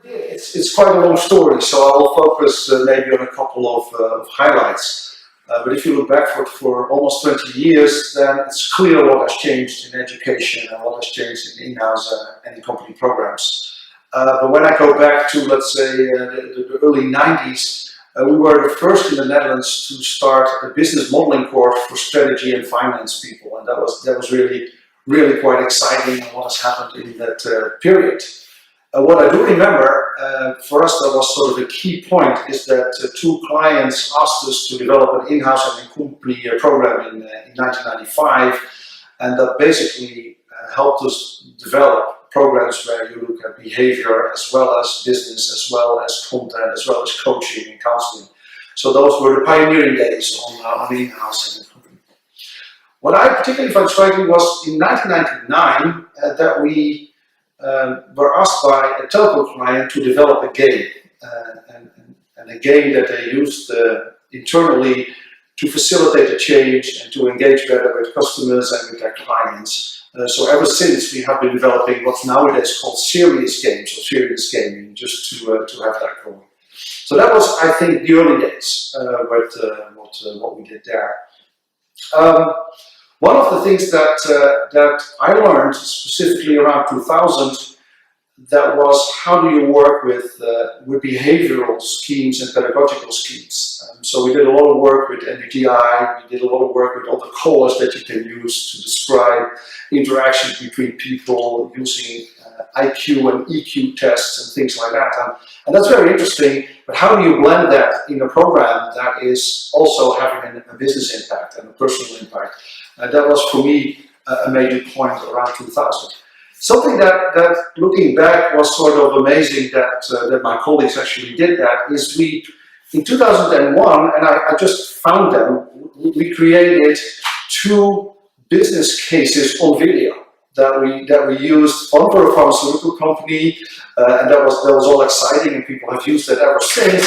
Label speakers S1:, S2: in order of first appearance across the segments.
S1: It's quite a long story, so I will focus maybe on a couple of highlights. But if you look back for almost 20 years, then it's clear what has changed in education and what has changed in in-house and in-company programs. But when I go back to, let's say, the early 90s, we were the first in the Netherlands to start a business modeling course for strategy and finance people, and that was really quite exciting what has happened in that period. What I do remember, for us that was sort of a key point, is that two clients asked us to develop an in-house and in-company program in 1995, and that basically helped us develop programs where you look at behavior as well as business, as well as content, as well as coaching and counseling. So those were the pioneering days on in-house and in-company. What I particularly found striking was in 1999 that we were asked by a telco client to develop a game, and a game that they used internally to facilitate the change and to engage better with customers and with their clients. So ever since we have been developing what's nowadays called serious games or serious gaming, just to have that going. So that was, I think, the early days with what we did there. One of the things that I learned specifically around 2000, that was how do you work with behavioral schemes and pedagogical schemes. So we did a lot of work with MBTI, we did a lot of work with all the colors that you can use to describe interactions between people using IQ and EQ tests and things like that. And that's very interesting, but how do you blend that in a program that is also having a business impact and a personal impact? That was for me a major point around 2000. Something that looking back was sort of amazing that my colleagues actually did that is in 2001, and I just found them, we created 2 business cases on video that we used, one for a pharmaceutical company, and that was all exciting, and people have used that ever since,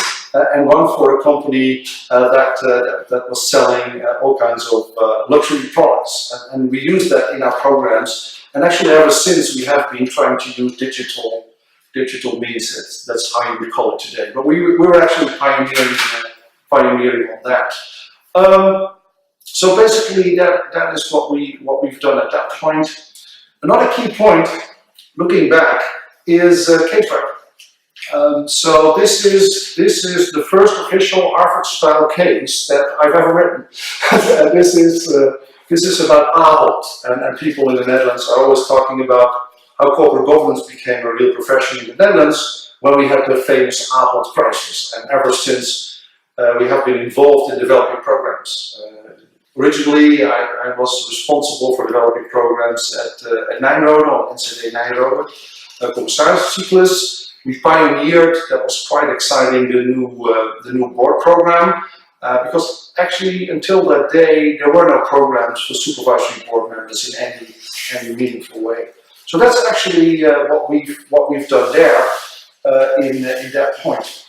S1: and one for a company that was selling all kinds of luxury products, and we used that in our programs. And actually, ever since, we have been trying to use digital means. That's how you would call it today. But we were actually pioneering on that. So basically, that is what we've done at that point. Another key point, looking back, is K-12. So this is the first official Harvard-style case that I've ever written. This is about Ahold, and people in the Netherlands are always talking about how corporate governance became a real profession in the Netherlands when we had the famous Ahold crisis. And ever since, we have been involved in developing programs. Originally, I was responsible for developing programs at Nijrode, on NCD Nijrode, Commissarissencyclus. We pioneered, that was quite exciting, the new board program. Because actually, until that day, there were no programs for supervisory board members in any meaningful way. So that's actually what we've done there in that point.